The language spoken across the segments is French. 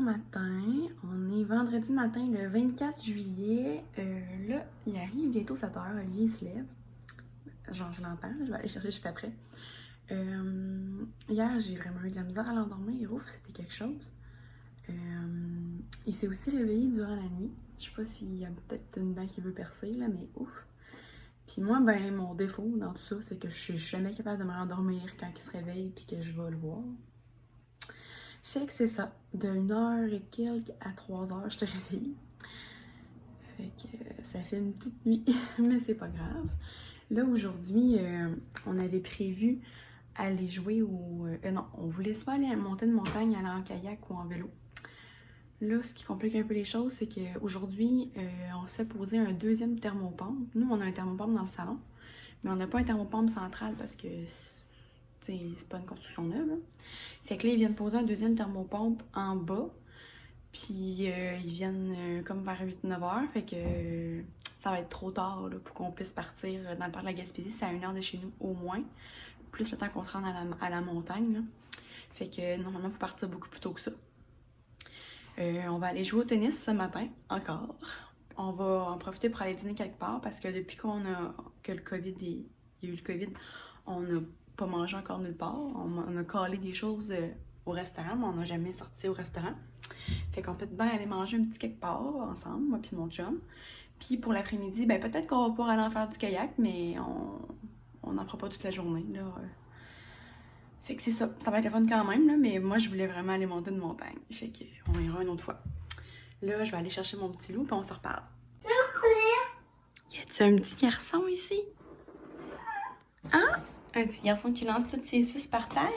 Matin, on est vendredi matin le 24 juillet. Là, il arrive bientôt 7h, Olivier il se lève. Genre, je l'entends, je vais aller chercher juste après. Hier, j'ai vraiment eu de la misère à l'endormir. Ouf, c'était quelque chose. Il s'est aussi réveillé durant la nuit. Je sais pas s'il y a peut-être une dent qui veut percer, là, mais ouf. Puis moi, ben, mon défaut dans tout ça, c'est que je suis jamais capable de me rendormir quand il se réveille puis que je vais le voir. Fait que c'est ça, de 1h et quelques à 3h, je te réveille. Fait que ça fait une petite nuit, mais c'est pas grave. Là, aujourd'hui, on avait prévu aller jouer au... non, on voulait soit aller monter une montagne, aller en kayak ou en vélo. Là, ce qui complique un peu les choses, c'est qu'aujourd'hui, on s'est posé un deuxième thermopompe. Nous, on a un thermopompe dans le salon, mais on n'a pas un thermopompe central parce que c'est pas une construction neuve. Hein. Fait que là, ils viennent poser un deuxième thermopompe en bas. Puis ils viennent comme vers 8-9 heures. Fait que ça va être trop tard là, pour qu'on puisse partir dans le parc de la Gaspésie. C'est à 1 heure de chez nous au moins. Plus le temps qu'on se rende à la montagne. Là. Fait que normalement, il faut partir beaucoup plus tôt que ça. On va aller jouer au tennis ce matin, encore. On va en profiter pour aller dîner quelque part parce que depuis que le COVID, il y a eu le COVID, on n'a pas mangé encore nulle part. On a calé des choses au restaurant, mais on n'a jamais sorti au restaurant. Fait qu'on peut bien aller manger un petit quelque part ensemble, moi puis mon chum. Puis pour l'après-midi, ben peut-être qu'on va pouvoir aller en faire du kayak, mais on n'en fera pas toute la journée, là. Fait que c'est ça, ça va être le fun quand même, là, mais moi je voulais vraiment aller monter une montagne. Fait qu'on ira une autre fois. Là, je vais aller chercher mon petit loup, puis on se reparle. Y a-tu un petit garçon ici? Ah! Un petit garçon qui lance toutes ses suces par terre?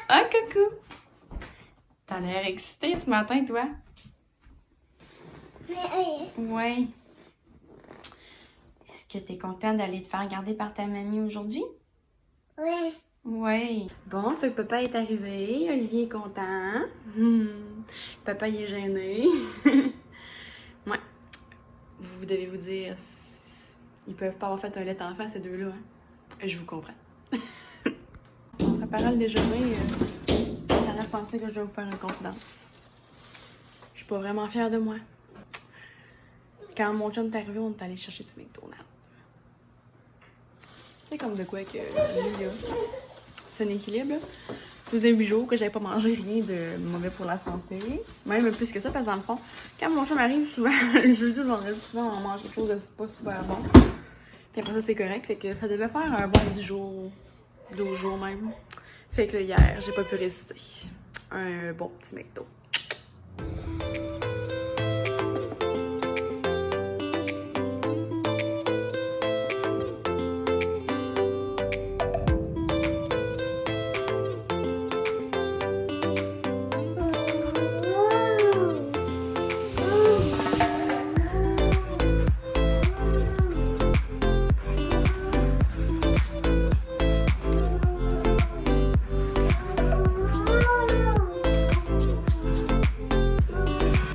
Ah, coucou! T'as l'air excité ce matin, toi? Ouais. Est-ce que t'es content d'aller te faire garder par ta mamie aujourd'hui? Oui. Ouais. Bon, fait que papa est arrivé, Olivier est content. Papa, il est gêné. Ouais. Vous devez vous dire, ils peuvent pas avoir fait un lait enfant, ces deux-là. Hein? Je vous comprends. En préparant le déjeuner, j'aurais pensé que je dois vous faire une confidence. Je suis pas vraiment fière de moi. Quand mon chum est arrivé, on est allé chercher du McDonald's. C'est comme de quoi que lui, là, c'est un équilibre. Ça faisait 8 jours que j'avais pas mangé rien de mauvais pour la santé. Même plus que ça, parce que dans le fond, quand mon chum arrive, souvent, le jeudi, vendredi, souvent, on mange quelque chose de pas super bon. Puis après ça, c'est correct. Fait que ça devait faire un bon 10 jours, 12 jours même. Fait que là, hier, j'ai pas pu résister. Un bon petit McDo.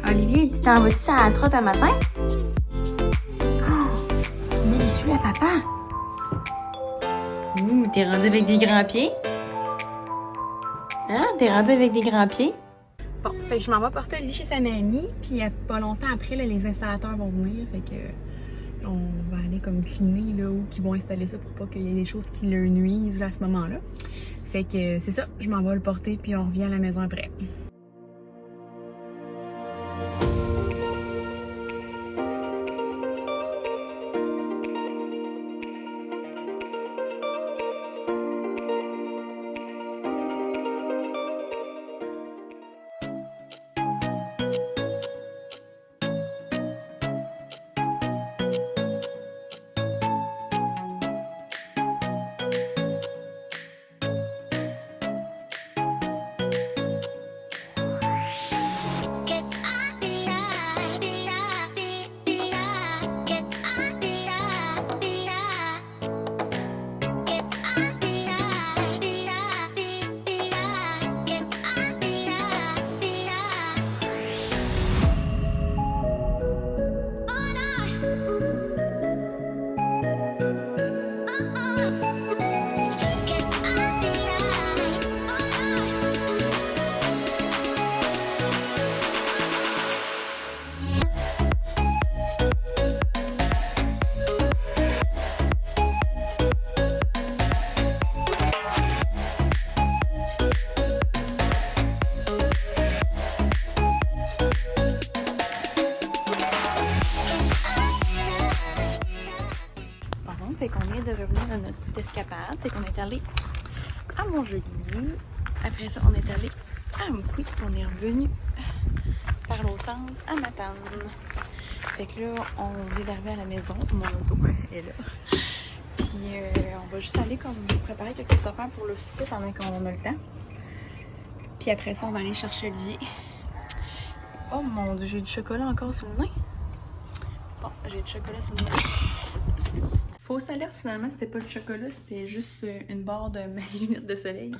Olivier, tu t'en vas-tu à la trotte un matin? Oh, tu mets les souliers à papa. T'es rendu avec des grands pieds? Hein? T'es rendu avec des grands pieds? Bon, fait que je m'en vais porter lui chez sa mamie, puis pas longtemps après, là, les installateurs vont venir, fait que on va aller comme cleaner là où ils vont installer ça pour pas qu'il y ait des choses qui leur nuisent là, à ce moment-là. Fait que c'est ça, je m'en vais le porter, puis on revient à la maison après. a notre petite escapade. Fait qu'on est allé à Montjoly. Après ça, on est allé à Amqui. On est revenu par l'autre sens à Matane. Fait que là, on vient d'arriver à la maison. Mon auto est là. Puis on va juste aller comme préparer quelques affaires pour le souper pendant qu'on a le temps. Puis après ça, on va aller chercher Olivier. Oh mon Dieu, j'ai du chocolat encore sur le nez. Bon, j'ai du chocolat sur le nez. Fausse alerte, finalement, c'était pas du chocolat, c'était juste une barre de ma lunette de soleil.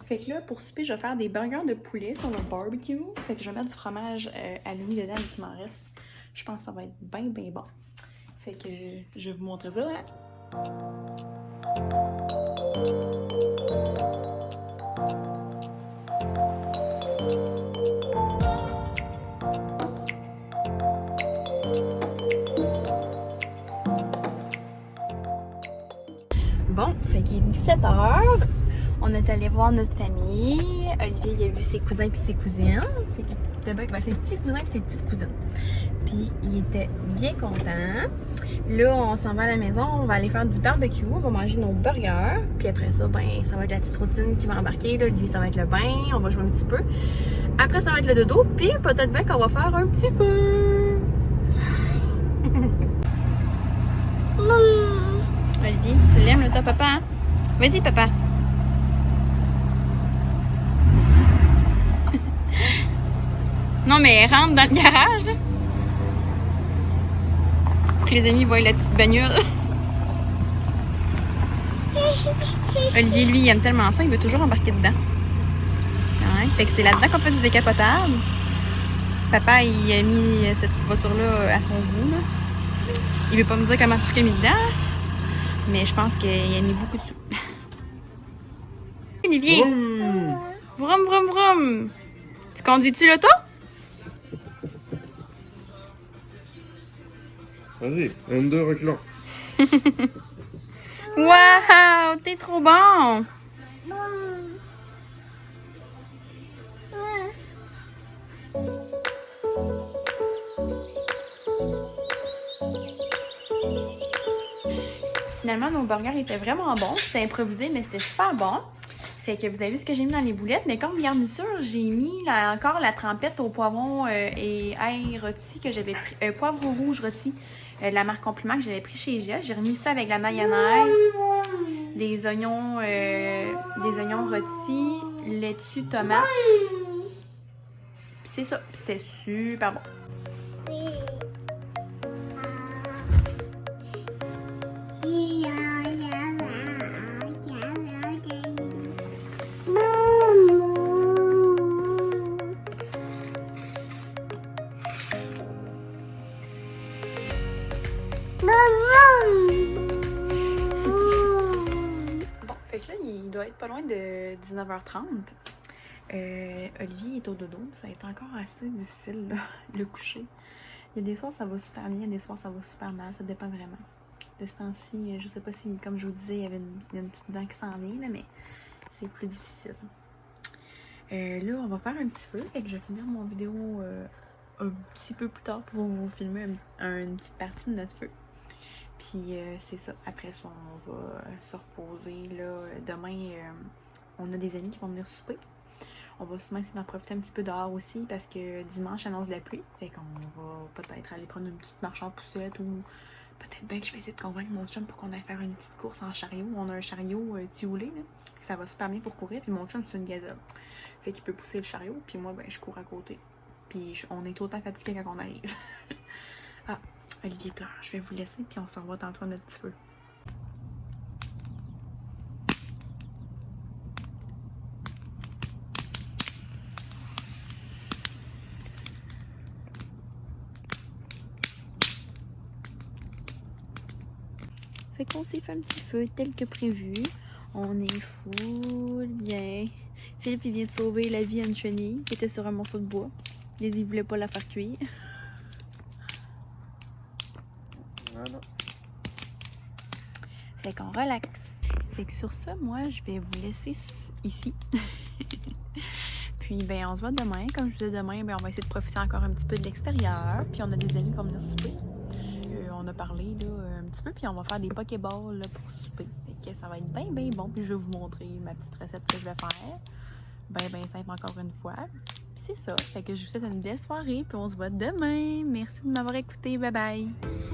Fait que là, pour souper, je vais faire des burgers de poulet sur le barbecue. Fait que je vais mettre du fromage halloumi dedans, mais il m'en reste. Je pense que ça va être bien, bien bon. Fait que je vais vous montrer ça, hein? Bon, fait qu'il est 17h. On est allé voir notre famille. Olivier, il a vu ses cousins et ses cousines. Ben, ses petits cousins et ses petites cousines. Puis il était bien content. Là, on s'en va à la maison. On va aller faire du barbecue. On va manger nos burgers. Puis après ça, ben, ça va être la petite routine qui va embarquer. Là. Lui, ça va être le bain. On va jouer un petit peu. Après, ça va être le dodo. Puis peut-être bien qu'on va faire un petit feu. Olivier, tu l'aimes le top, papa? Hein? Vas-y, papa. Non, mais rentre dans le garage, là. Pour que les amis voient la petite bagnole. Olivier, lui, il aime tellement ça, il veut toujours embarquer dedans. Ouais, fait que c'est là-dedans qu'on fait du décapotable. Papa, il a mis cette voiture-là à son goût, là. Il veut pas me dire comment tout ce qu'il a mis dedans. Mais je pense qu'il a mis beaucoup de sous. Olivier! Vroom, vroom, vroom! Tu conduis-tu l'auto? Vas-y, 1-2, reculant. Waouh! T'es trop bon! Finalement, nos burgers étaient vraiment bons. C'était improvisé, mais c'était super bon. Fait que vous avez vu ce que j'ai mis dans les boulettes. Mais comme garniture, j'ai mis encore la trempette au poivron et ail rôti que j'avais pris. Poivre rouge rôti, la marque Compliment que j'avais pris chez IGA. J'ai remis ça avec la mayonnaise, des oignons rôtis, laitue, tomate. Puis c'est ça. Puis c'était super bon. Bon, fait que là, il doit être pas loin de 19h30. Olivier est au dodo. Ça a été encore assez difficile, là, le coucher. Il y a des soirs, ça va super bien. Il y a des soirs, ça va super mal. Ça dépend vraiment. De ce temps-ci, je sais pas si, comme je vous disais, il y avait une petite dent qui s'en vient, là, mais c'est plus difficile. Là, on va faire un petit feu. Fait que je vais finir mon vidéo un petit peu plus tard pour vous filmer une petite partie de notre feu. Puis c'est ça. Après ça, on va se reposer. Là, demain, on a des amis qui vont venir souper. On va sûrement essayer d'en profiter un petit peu dehors aussi parce que dimanche annonce de la pluie. Fait qu'on va peut-être aller prendre une petite marche en poussette ou peut-être bien que je vais essayer de convaincre mon chum pour qu'on aille faire une petite course en chariot. On a un chariot tioulé, là. Ça va super bien pour courir. Puis mon chum, c'est une gazelle. Fait qu'il peut pousser le chariot. Puis moi, ben, je cours à côté. Puis on est autant fatigué quand on arrive. Ah, Olivier pleure. Je vais vous laisser. Puis on s'en va tantôt à notre petit feu. Fait qu'on s'est fait un petit feu tel que prévu. On est full bien. Philippe, il vient de sauver la vie à une chenille qui était sur un morceau de bois. Il voulait pas la faire cuire. Voilà. Fait qu'on relaxe. Fait que sur ça, moi, je vais vous laisser ici. Puis, ben, on se voit demain. Comme je vous disais, demain, ben, on va essayer de profiter encore un petit peu de l'extérieur. Puis, on a des amis qui vont venir souper. On on a parlé là, un petit peu, puis on va faire des pokéballs là, pour souper. Fait que ça va être bien bon, puis je vais vous montrer ma petite recette que je vais faire. Bien simple encore une fois. Puis c'est ça, fait que je vous souhaite une belle soirée, puis on se voit demain. Merci de m'avoir écouté, bye bye!